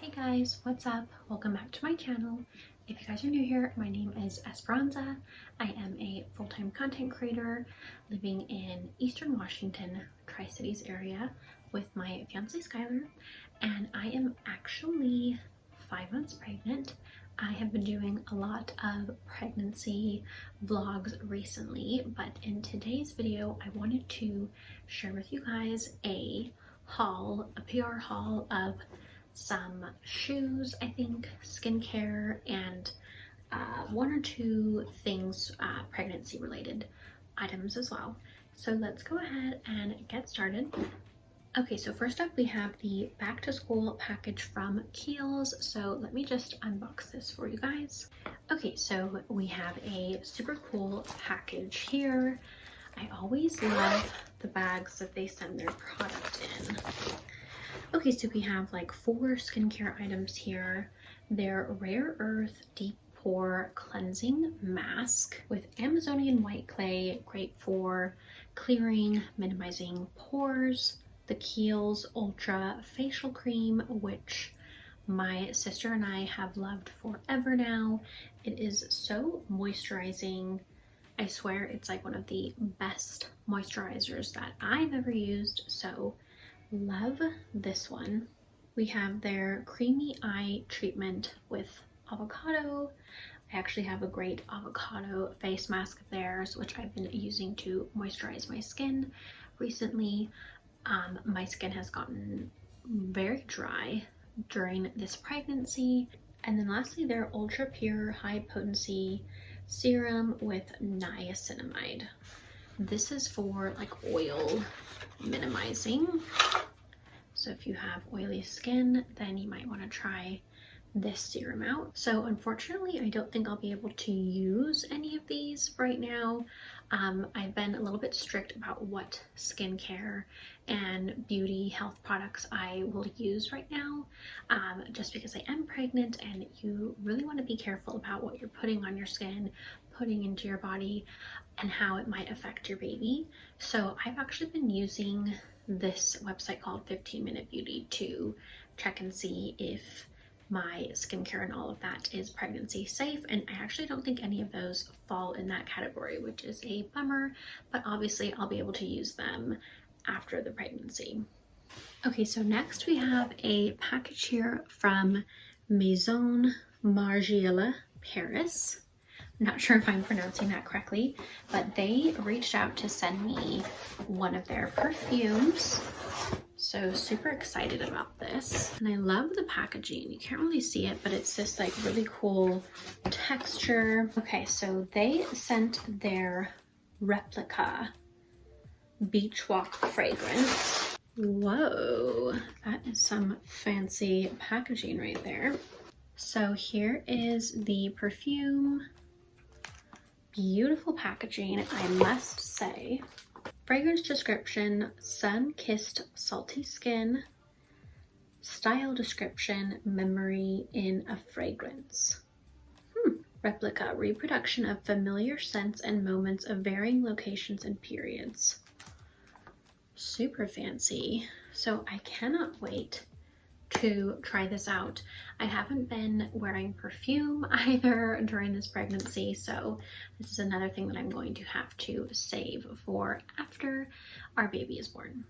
Hey guys, what's up? Welcome back to my channel. If you guys are new here, my name is Esperanza. I am a full-time content creator living in Eastern Washington, Tri-Cities area with my fiance Skylar, and I am actually 5 months pregnant. I have been doing a lot of pregnancy vlogs recently, but in today's video, I wanted to share with you guys a PR haul of some shoes, I think, skincare, and one or two things, pregnancy related items as well. So let's go ahead and get started. Okay, so first up we have the back to school package from Kiehl's. So let me just unbox this for you guys. Okay, so we have a super cool package here. I always love the bags that they send their product in. Okay, so we have like 4 skincare items here. Their Rare Earth Deep Pore Cleansing Mask with Amazonian white clay, great for clearing, minimizing pores. The Kiehl's Ultra Facial Cream, which my sister and I have loved forever now. It is so moisturizing. I swear it's like one of the best moisturizers that I've ever used, so love this one. We have their Creamy Eye Treatment with avocado. I actually have a great avocado face mask of theirs, which I've been using to moisturize my skin recently. My skin has gotten very dry during this pregnancy. And then lastly, their Ultra Pure High Potency Serum with niacinamide. This is for like oil minimizing. So if you have oily skin, then you might want to try this serum out. So unfortunately, I don't think I'll be able to use any of these right now. I've been a little bit strict about what skincare and beauty health products I will use right now, just because I am pregnant and you really want to be careful about what you're putting on your skin, putting into your body, and how it might affect your baby. So I've actually been using this website called 15 Minute Beauty to check and see if my skincare and all of that is pregnancy safe, and I actually don't think any of those fall in that category, which is a bummer, but obviously I'll be able to use them after the pregnancy. Okay, so next we have a package here from Maison Margiela, Paris. I'm not sure if I'm pronouncing that correctly, but they reached out to send me one of their perfumes. So super excited about this. And I love the packaging. You can't really see it, but it's this like really cool texture. Okay, so they sent their Replica Beach Walk fragrance. Whoa, that is some fancy packaging right there. So here is the perfume. Beautiful packaging, I must say. Fragrance description: sun-kissed salty skin. Style description: memory in a fragrance. Replica: reproduction of familiar scents and moments of varying locations and periods. Super fancy. So I cannot wait to try this out. I haven't been wearing perfume either during this pregnancy, so this is another thing that I'm going to have to save for after our baby is born.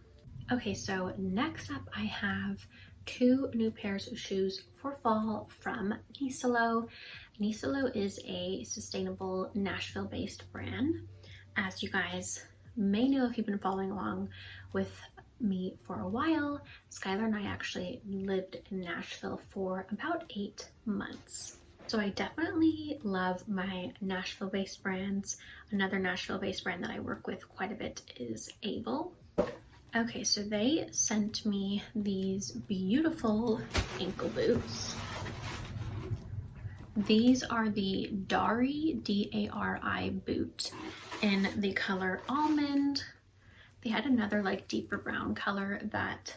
Okay, so next up I have 2 new pairs of shoes for fall from Nisolo. Nisolo is a sustainable Nashville-based brand. As you guys may know if you've been following along with me for a while, Skylar and I actually lived in Nashville for about 8 months. So I definitely love my Nashville-based brands. Another Nashville-based brand that I work with quite a bit is Able. Okay, so they sent me these beautiful ankle boots. These are the Dari, D-A-R-I boot in the color almond. They had another like deeper brown color that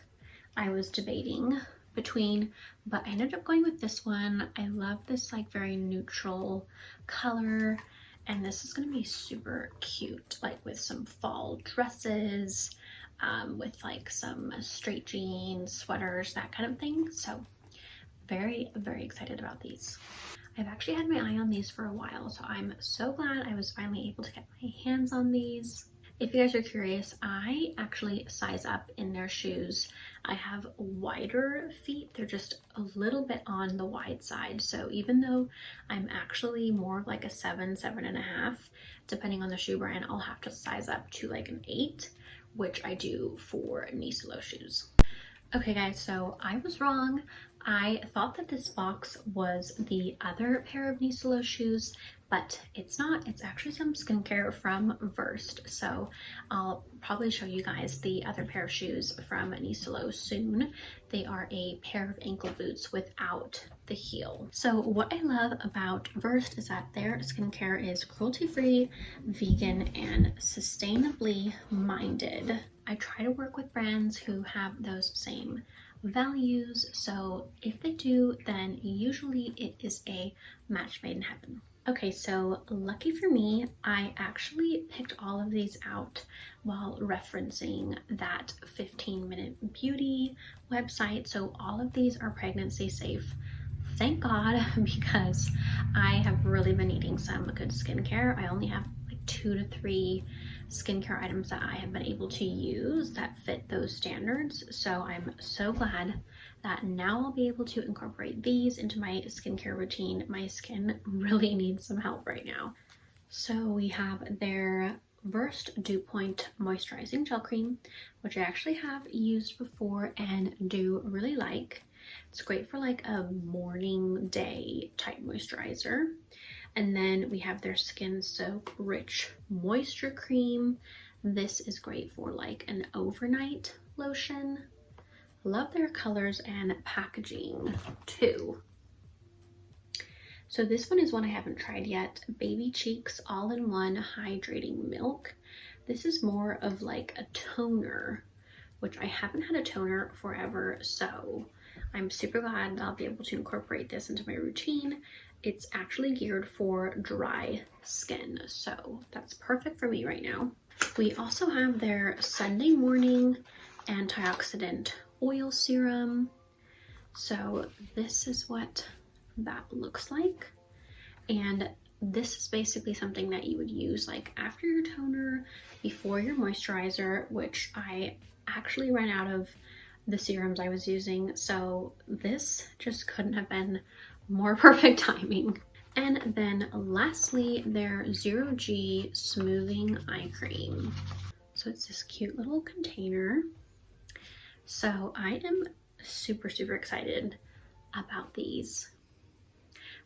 I was debating between, but I ended up going with this one. I love this like very neutral color, and this is gonna be super cute, like with some fall dresses, with like some straight jeans, sweaters, that kind of thing. So very, very excited about these. I've actually had my eye on these for a while, so I'm so glad I was finally able to get my hands on these. If you guys are curious, I actually size up in their shoes. I have wider feet. They're just a little bit on the wide side. So even though I'm actually more of like a 7, 7.5, depending on the shoe brand, I'll have to size up to like an 8, which I do for Nisolo shoes. Okay guys, so I was wrong. I thought that this box was the other pair of Nisolo shoes, but it's not. It's actually some skincare from Versed. So I'll probably show you guys the other pair of shoes from Nisolo soon. They are a pair of ankle boots without the heel. So what I love about Versed is that their skincare is cruelty-free, vegan, and sustainably minded. I try to work with brands who have those same values, so if they do, then usually it is a match made in heaven. Okay, so lucky for me, I actually picked all of these out while referencing that 15-Minute Beauty website, so all of these are pregnancy safe. Thank God, because I have really been needing some good skincare. I only have like 2 to 3 skincare items that I have been able to use that fit those standards. So I'm so glad that now I'll be able to incorporate these into my skincare routine. My skin really needs some help right now. So we have their Versed Dew Point Moisturizing Gel Cream, which I actually have used before and do really like. It's great for like a morning day type moisturizer. And then we have their Skin Soak Rich Moisture Cream. This is great for like an overnight lotion. Love their colors and packaging too. So this one is one I haven't tried yet. Baby Cheeks All-in-One Hydrating Milk. This is more of like a toner, which I haven't had a toner forever, so I'm super glad that I'll be able to incorporate this into my routine. It's actually geared for dry skin, so that's perfect for me right now. We also have their Sunday Morning Antioxidant Oil Serum. So this is what that looks like. And this is basically something that you would use like after your toner, before your moisturizer, which I actually ran out of the serums I was using. So this just couldn't have been more perfect timing. And then lastly, their 0G Smoothing Eye Cream. So it's this cute little container. So I am super, super excited about these.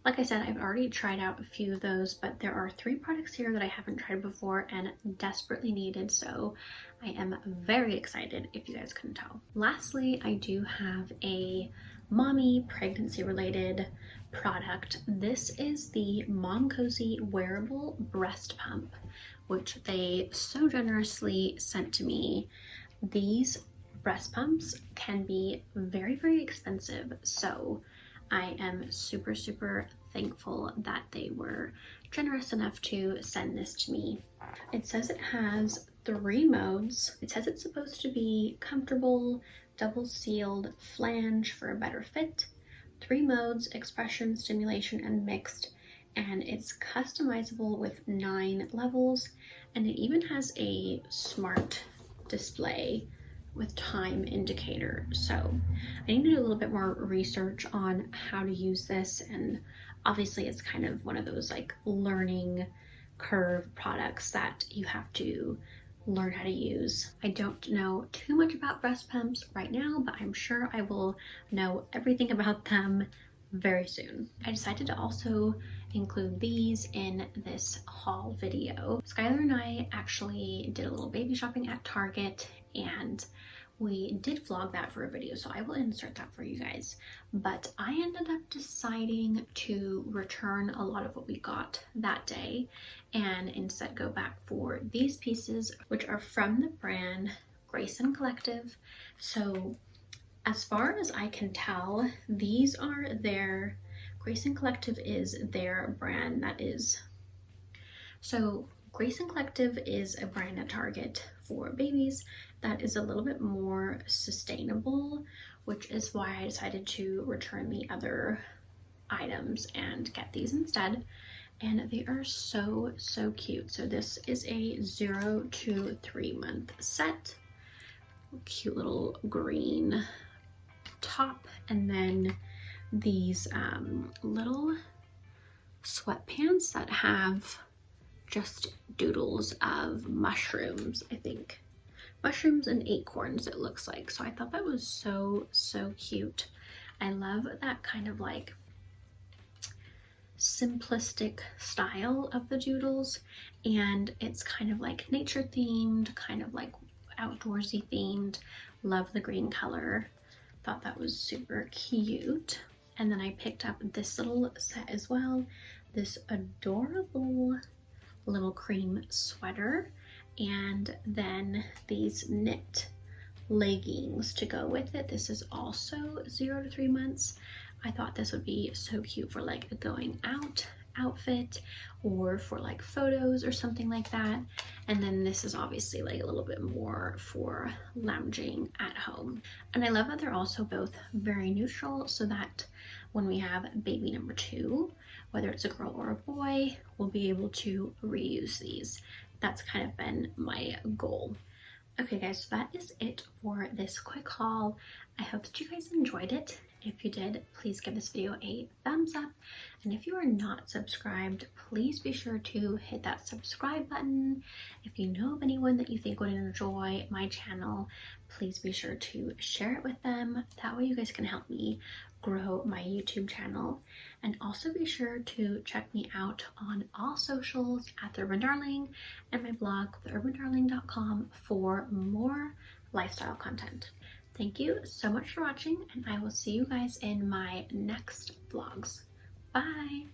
Like I said, I've already tried out a few of those, but there are 3 products here that I haven't tried before and desperately needed, so I am very excited if you guys couldn't tell. Lastly, I do have a mommy pregnancy related product. This is the Momcozy wearable breast pump, which they so generously sent to me. These breast pumps can be very, very expensive, so I am super, super thankful that they were generous enough to send this to me. It says it has 3 modes. It says it's supposed to be comfortable, double sealed, flange for a better fit, 3 modes, expression, stimulation, and mixed, and it's customizable with 9 levels, and it even has a smart display with time indicator. So I need to do a little bit more research on how to use this, and obviously it's kind of one of those like learning curve products that you have to learn how to use. I don't know too much about breast pumps right now, but I'm sure I will know everything about them very soon. I decided to also include these in this haul video. Skylar and I actually did a little baby shopping at Target, and we did vlog that for a video, so I will insert that for you guys. But I ended up deciding to return a lot of what we got that day and instead go back for these pieces, which are from the brand Grayson Collective. So as far as I can tell, these are their, Grayson Collective is their brand that is, so Grayson Collective is a brand at Target for babies that is a little bit more sustainable, which is why I decided to return the other items and get these instead. And they are so, so cute. So this is a 0 to 3 month set. Cute little green top, and then these little sweatpants that have just doodles of mushrooms, I think. Mushrooms and acorns, it looks like. So I thought that was so, so cute. I love that kind of like simplistic style of the doodles, and it's kind of like nature themed, kind of like outdoorsy themed. Love the green color. Thought that was super cute. And then I picked up this little set as well, this adorable little cream sweater, and then these knit leggings to go with it. This is also 0 to 3 months. I thought this would be so cute for like a going out outfit or for like photos or something like that. And then this is obviously like a little bit more for lounging at home. And I love that they're also both very neutral, so that when we have baby number 2, whether it's a girl or a boy, we'll be able to reuse these. That's kind of been my goal. Okay guys, so that is it for this quick haul. I hope that you guys enjoyed it. If you did, please give this video a thumbs up. And if you are not subscribed, please be sure to hit that subscribe button. If you know of anyone that you think would enjoy my channel, please be sure to share it with them. That way you guys can help me grow my YouTube channel. And also be sure to check me out on all socials at The Urban Darling and my blog, theurbandarling.com, for more lifestyle content. Thank you so much for watching, and I will see you guys in my next vlogs. Bye!